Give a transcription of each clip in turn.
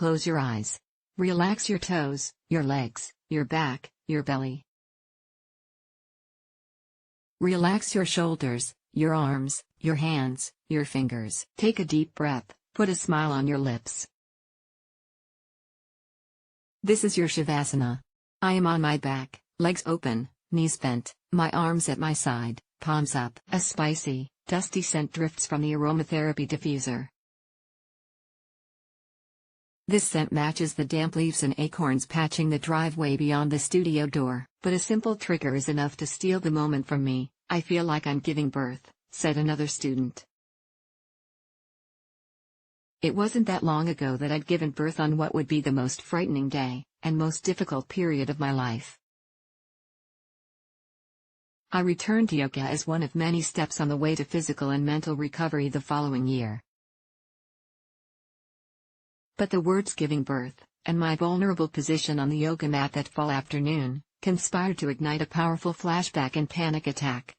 close your eyes. Relax your toes, your legs, your back, your belly. Relax your shoulders, your arms, your hands, your fingers. Take a deep breath, put a smile on your lips. This is your Shavasana. I am on my back, legs open, knees bent, my arms at my side, palms up. A spicy, dusty scent drifts from the aromatherapy diffuser. This scent matches the damp leaves and acorns patching the driveway beyond the studio door. But a simple trigger is enough to steal the moment from me. I feel like I'm giving birth, said another student. It wasn't that long ago that I'd given birth on what would be the most frightening day, and most difficult period of my life. I returned to yoga as one of many steps on the way to physical and mental recovery the following year. But the words giving birth, and my vulnerable position on the yoga mat that fall afternoon, conspired to ignite a powerful flashback and panic attack.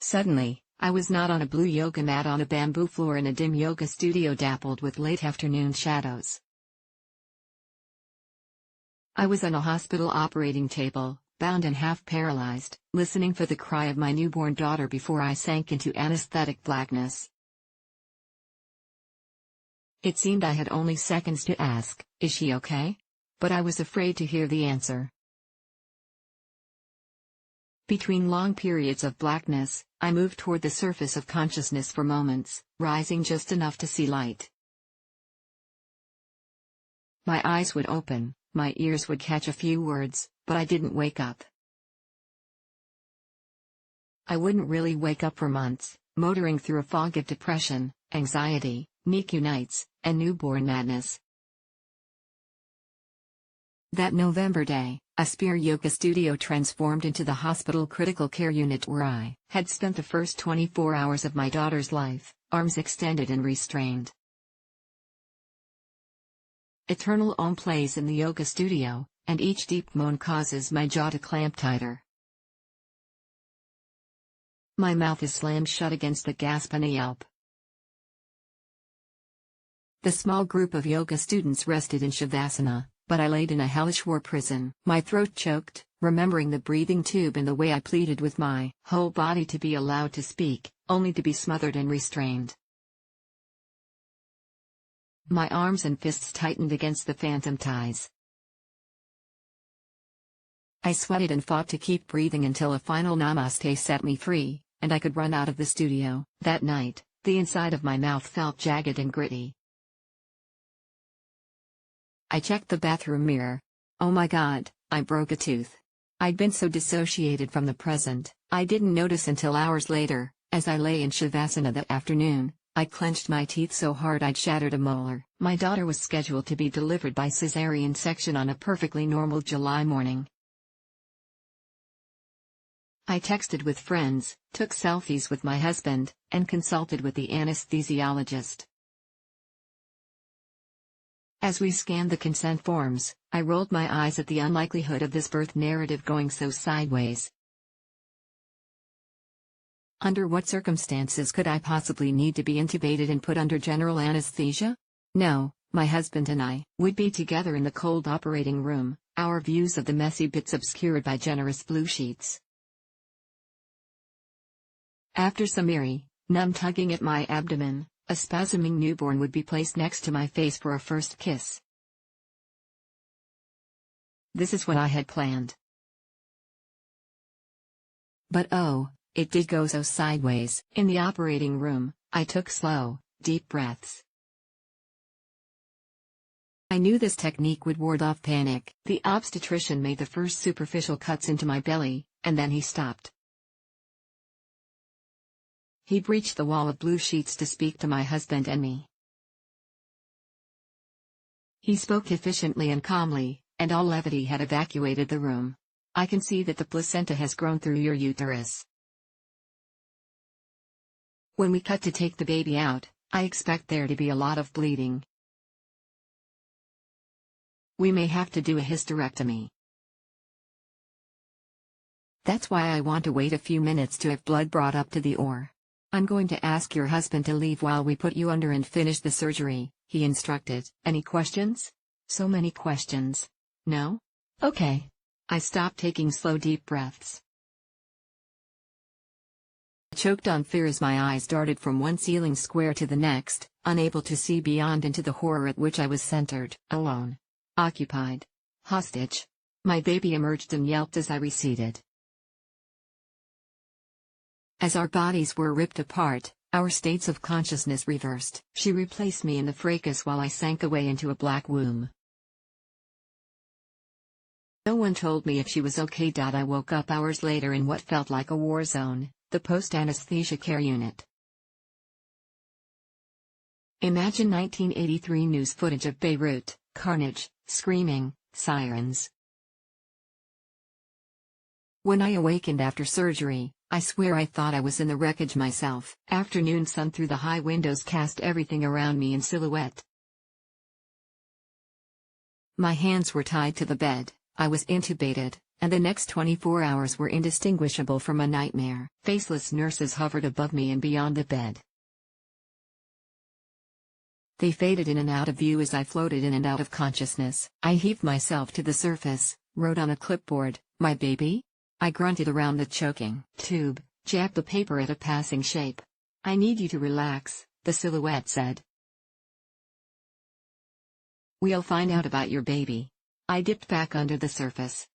Suddenly, I was not on a blue yoga mat on a bamboo floor in a dim yoga studio dappled with late afternoon shadows. I was on a hospital operating table, bound and half paralyzed, listening for the cry of my newborn daughter before I sank into anesthetic blackness. It seemed I had only seconds to ask, "Is she okay?" But I was afraid to hear the answer. Between long periods of blackness, I moved toward the surface of consciousness for moments, rising just enough to see light. My eyes would open, my ears would catch a few words, but I didn't wake up. I wouldn't really wake up for months, motoring through a fog of depression, anxiety, NICU nights, and newborn madness. That November day, a Spear Yoga studio transformed into the hospital critical care unit where I had spent the first 24 hours of my daughter's life, arms extended and restrained. Eternal Om plays in the yoga studio, and each deep moan causes my jaw to clamp tighter. My mouth is slammed shut against a gasp and a yelp. The small group of yoga students rested in Shavasana, but I laid in a hellish war prison. My throat choked, remembering the breathing tube and the way I pleaded with my whole body to be allowed to speak, only to be smothered and restrained. My arms and fists tightened against the phantom ties. I sweated and fought to keep breathing until a final namaste set me free, and I could run out of the studio. That night, the inside of my mouth felt jagged and gritty. I checked the bathroom mirror. Oh my God, I broke a tooth. I'd been so dissociated from the present, I didn't notice until hours later. As I lay in Shavasana that afternoon, I clenched my teeth so hard I'd shattered a molar. My daughter was scheduled to be delivered by cesarean section on a perfectly normal July morning. I texted with friends, took selfies with my husband, and consulted with the anesthesiologist. As we scanned the consent forms, I rolled my eyes at the unlikelihood of this birth narrative going so sideways. Under what circumstances could I possibly need to be intubated and put under general anesthesia? No, my husband and I would be together in the cold operating room, our views of the messy bits obscured by generous blue sheets. After some eerie, numb tugging at my abdomen, a spasming newborn would be placed next to my face for a first kiss. This is what I had planned. But oh, it did go so sideways. In the operating room, I took slow, deep breaths. I knew this technique would ward off panic. The obstetrician made the first superficial cuts into my belly, and then he stopped. He breached the wall of blue sheets to speak to my husband and me. He spoke efficiently and calmly, and all levity had evacuated the room. I can see that the placenta has grown through your uterus. When we cut to take the baby out, I expect there to be a lot of bleeding. We may have to do a hysterectomy. That's why I want to wait a few minutes to have blood brought up to the OR. I'm going to ask your husband to leave while we put you under and finish the surgery, he instructed. Any questions? So many questions. No? Okay. I stopped taking slow deep breaths. Choked on fear as my eyes darted from one ceiling square to the next, unable to see beyond into the horror at which I was centered. Alone. Occupied. Hostage. My baby emerged and yelped as I receded. As our bodies were ripped apart, our states of consciousness reversed. She replaced me in the fracas while I sank away into a black womb. No one told me if she was okay. I woke up hours later in what felt like a war zone, the post-anesthesia care unit. Imagine 1983 news footage of Beirut, carnage, screaming, sirens. When I awakened after surgery, I swear I thought I was in the wreckage myself. Afternoon sun through the high windows cast everything around me in silhouette. My hands were tied to the bed, I was intubated, and the next 24 hours were indistinguishable from a nightmare. Faceless nurses hovered above me and beyond the bed. They faded in and out of view as I floated in and out of consciousness. I heaved myself to the surface, wrote on a clipboard, "My baby?" I grunted around the choking tube, jabbed the paper at a passing shape. "I need you to relax," the silhouette said. "We'll find out about your baby." I dipped back under the surface.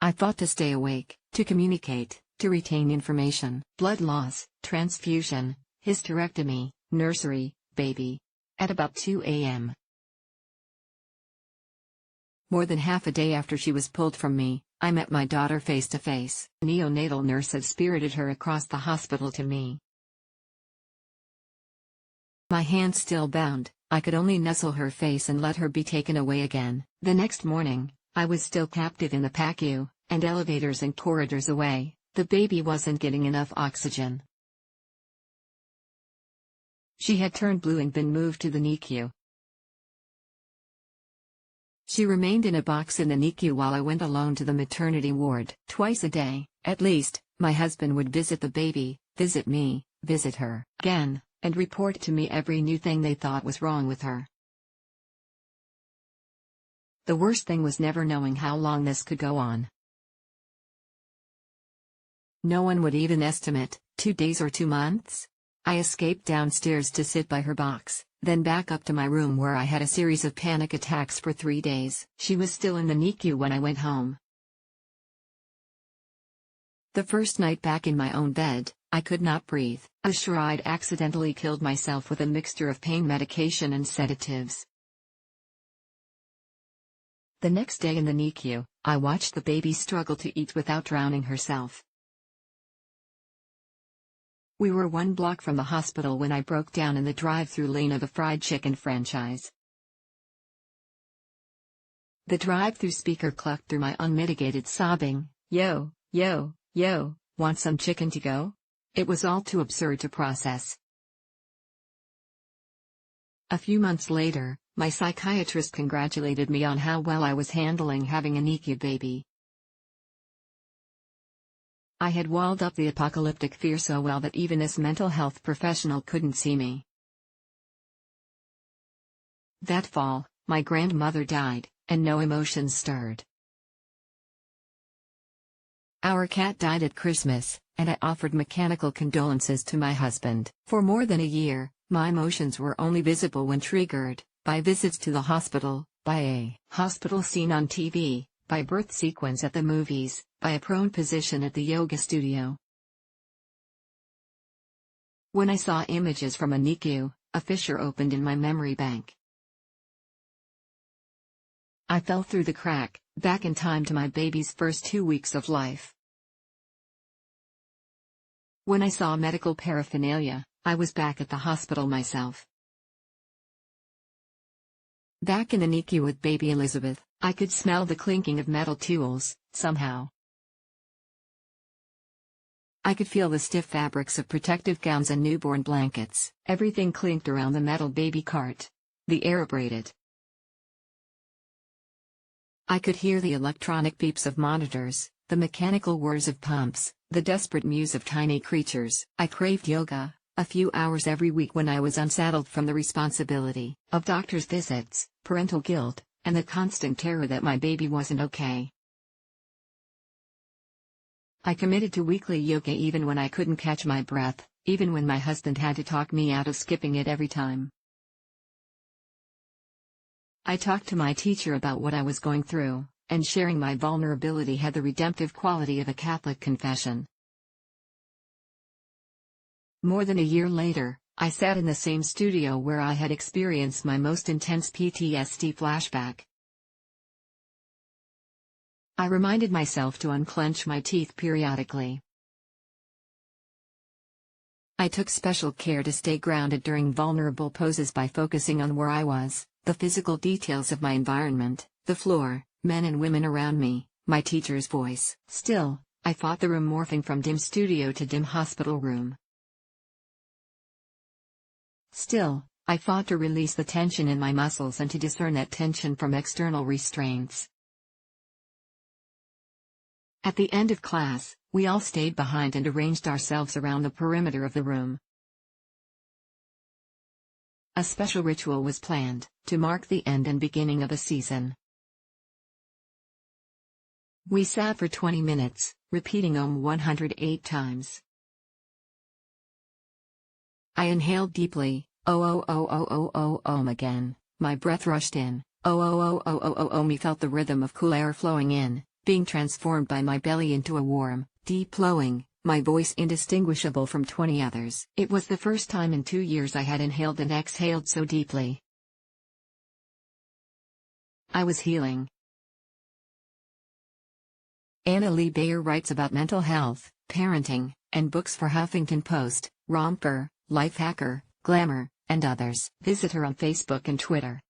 I fought to stay awake, to communicate, to retain information. Blood loss, transfusion, hysterectomy, nursery, baby. At about 2 a.m. More than half a day after she was pulled from me, I met my daughter face to face. Neonatal nurse had spirited her across the hospital to me. My hands still bound, I could only nuzzle her face and let her be taken away again. The next morning, I was still captive in the PACU, and elevators and corridors away, the baby wasn't getting enough oxygen. She had turned blue and been moved to the NICU. She remained in a box in the NICU while I went alone to the maternity ward. Twice a day, at least, my husband would visit the baby, visit me, visit her again, and report to me every new thing they thought was wrong with her. The worst thing was never knowing how long this could go on. No one would even estimate, 2 days or 2 months? I escaped downstairs to sit by her box, then back up to my room where I had a series of panic attacks for 3 days. She was still in the NICU when I went home. The first night back in my own bed, I could not breathe. I was sure I'd accidentally killed myself with a mixture of pain medication and sedatives. The next day in the NICU, I watched the baby struggle to eat without drowning herself. We were 1 block from the hospital when I broke down in the drive-thru lane of a fried chicken franchise. The drive-thru speaker clucked through my unmitigated sobbing, "Yo, yo, yo, want some chicken to go?" It was all too absurd to process. A few months later, my psychiatrist congratulated me on how well I was handling having a NICU baby. I had walled up the apocalyptic fear so well that even this mental health professional couldn't see me. That fall, my grandmother died, and no emotions stirred. Our cat died at Christmas, and I offered mechanical condolences to my husband. For more than a year, my emotions were only visible when triggered, by visits to the hospital, by a hospital scene on TV, by birth sequence at the movies, by a prone position at the yoga studio. When I saw images from a NICU, a fissure opened in my memory bank. I fell through the crack, back in time to my baby's first 2 weeks of life. When I saw medical paraphernalia, I was back at the hospital myself. Back in the NICU with baby Elizabeth, I could smell the clinking of metal tools, somehow. I could feel the stiff fabrics of protective gowns and newborn blankets. Everything clinked around the metal baby cart. The air abraded. I could hear the electronic beeps of monitors, the mechanical whirs of pumps, The desperate muse of tiny creatures. I craved yoga, a few hours every week when I was unsettled from the responsibility of doctor's visits, parental guilt, and the constant terror that my baby wasn't okay. I committed to weekly yoga even when I couldn't catch my breath, even when my husband had to talk me out of skipping it every time. I talked to my teacher about what I was going through, and sharing my vulnerability had the redemptive quality of a Catholic confession. More than a year later, I sat in the same studio where I had experienced my most intense PTSD flashback. I reminded myself to unclench my teeth periodically. I took special care to stay grounded during vulnerable poses by focusing on where I was, the physical details of my environment, the floor, men and women around me, my teacher's voice. Still, I fought the room morphing from dim studio to dim hospital room. Still, I fought to release the tension in my muscles and to discern that tension from external restraints. At the end of class, we all stayed behind and arranged ourselves around the perimeter of the room. A special ritual was planned, to mark the end and beginning of a season. We sat for 20 minutes, repeating Om 108 times. I inhaled deeply, Om again, my breath rushed in, Om. I felt the rhythm of cool air flowing in, being transformed by my belly into a warm, deep flowing, my voice indistinguishable from 20 others. It was the first time in 2 years I had inhaled and exhaled so deeply. I was healing. Anna Lee Bayer writes about mental health, parenting, and books for Huffington Post, Romper, Lifehacker, Glamour, and others. Visit her on Facebook and Twitter.